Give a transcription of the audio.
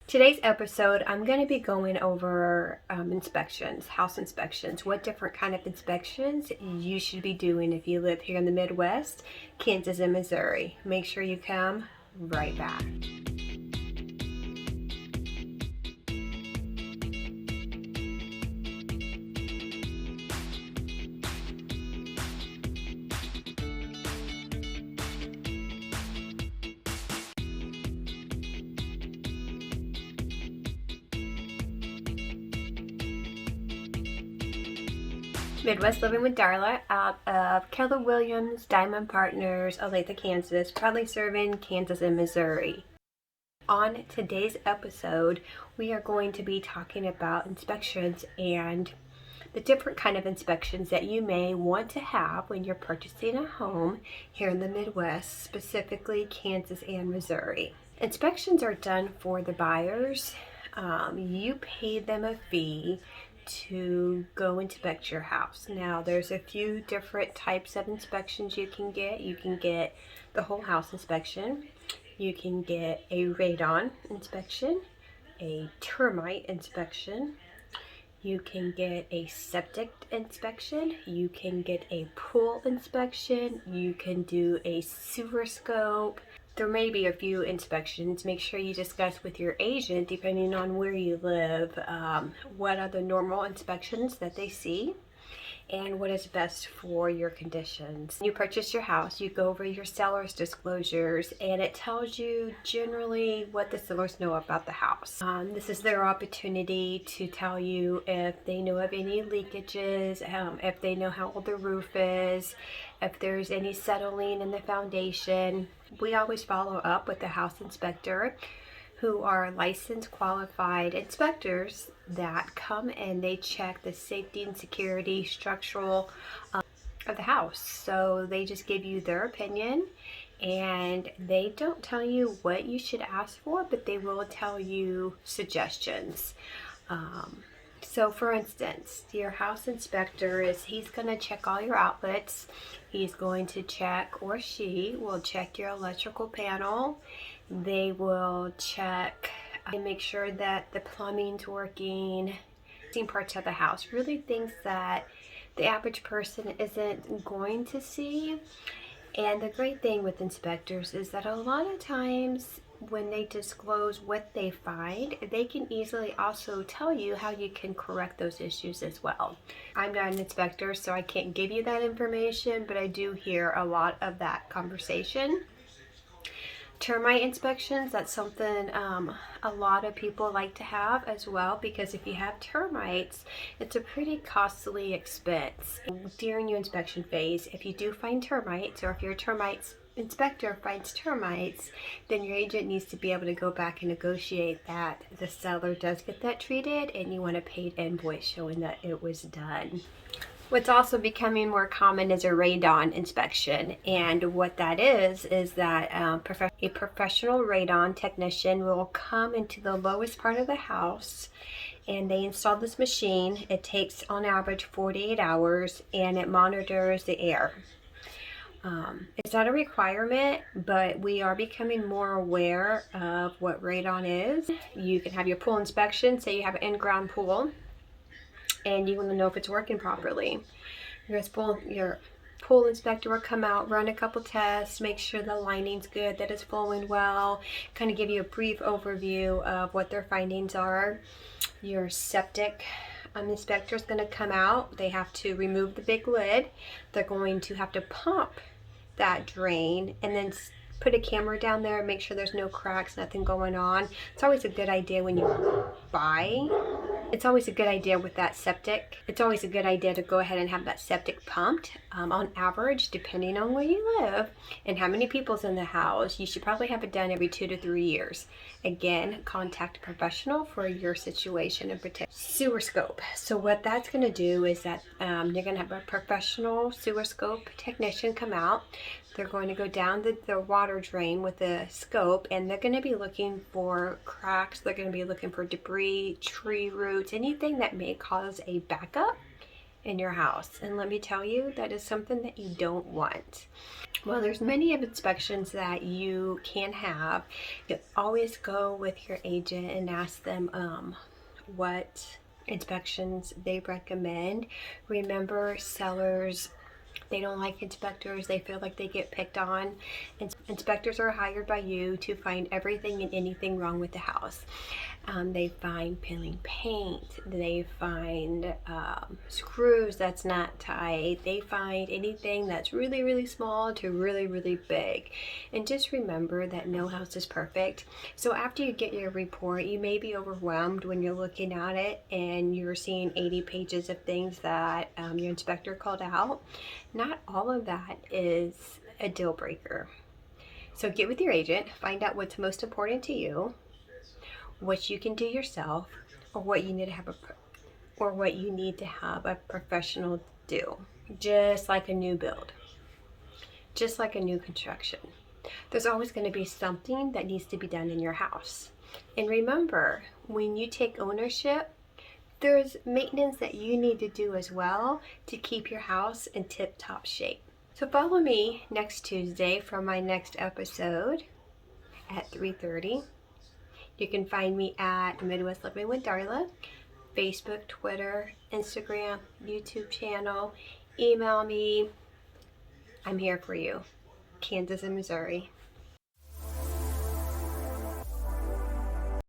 Today's episode, I'm going to be going over inspections, house inspections, what different kind of inspections you should be doing if you live here in the Midwest, Kansas, and Missouri. Make sure you come right back. Midwest Living with Darla out of Keller Williams Diamond Partners, Olathe, Kansas, proudly serving Kansas and Missouri. On today's episode, we are going to be talking about inspections and the different kind of inspections that you may want to have when you're purchasing a home here in the Midwest, specifically Kansas and Missouri. Inspections are done for the buyers. You pay them a fee to go inspect your house. Now, there's a few different types of inspections you can get. You can get the whole house inspection. You can get a radon inspection, a termite inspection. You can get a septic inspection. You can get a pool inspection. You can do a sewer scope. There may be a few inspections. Make sure you discuss with your agent, depending on where you live, what are the normal inspections that they see and what is best for your conditions. When you purchase your house, you go over your seller's disclosures, and it tells you generally what the sellers know about the house. This is their opportunity to tell you if they know of any leakages, if they know how old the roof is, if there's any settling in the foundation. We always follow up with the house inspector, who are licensed, qualified inspectors that come and they check the safety and security structural of the house. So they just give you their opinion, and they don't tell you what you should ask for, but they will tell you suggestions. So for instance, your house inspector he's going to check all your outlets. He's going to check, or she will check, your electrical panel. They will check and make sure that the plumbing's working, parts of the house, really things that the average person isn't going to see. And the great thing with inspectors is that a lot of times when they disclose what they find, they can easily also tell you how you can correct those issues as well. I'm not an inspector, so I can't give you that information, but I do hear a lot of that conversation. Termite inspections, that's something a lot of people like to have as well, because if you have termites, it's a pretty costly expense. During your inspection phase, if you do find termites, or if your termites inspector finds termites, then your agent needs to be able to go back and negotiate that the seller does get that treated, and you want a paid invoice showing that it was done. What's also becoming more common is a radon inspection, and what that is that a professional radon technician will come into the lowest part of the house, and they install this machine. It takes on average 48 hours, and it monitors the air. It's not a requirement, but we are becoming more aware of what radon is. You can have your pool inspection. Say you have an in-ground pool, and you want to know if it's working properly. Your pool inspector will come out, run a couple tests, make sure the lining's good, that it's flowing well, kind of give you a brief overview of what their findings are. Your septic inspector is going to come out. They have to remove the big lid. They're going to have to pump that drain and then put a camera down there, make sure there's no cracks, nothing going on. It's always a good idea when you buy. It's always a good idea with that septic. It's always a good idea to go ahead and have that septic pumped. On average, depending on where you live and how many people's in the house, you should probably have it done every 2 to 3 years. Again, contact a professional for your situation and protect. Sewer scope. So what that's going to do is that you're going to have a professional sewer scope technician come out. They're going to go down the water drain with the scope, and they're going to be looking for cracks. They're going to be looking for debris, tree roots, anything that may cause a backup in your house. And let me tell you, that is something that you don't want. Well, there's many of inspections that you can have. You always go with your agent and ask them what inspections they recommend. Remember, sellers, they don't like inspectors. They feel like they get picked on. Inspectors are hired by you to find everything and anything wrong with the house. They find peeling paint. They find screws that's not tight. They find anything that's really, really small to really, really big. And just remember that no house is perfect. So after you get your report, you may be overwhelmed when you're looking at it and you're seeing 80 pages of things that your inspector called out. Not all of that is a deal breaker. So get with your agent, find out what's most important to you, what you can do yourself, or what you need to have a professional do. Just like a new build, just like a new construction. There's always going to be something that needs to be done in your house. And remember, when you take ownership, there's maintenance that you need to do as well to keep your house in tip-top shape. So follow me next Tuesday for my next episode at 3:30. You can find me at Midwest Living with Darla, Facebook, Twitter, Instagram, YouTube channel. Email me. I'm here for you. Kansas and Missouri.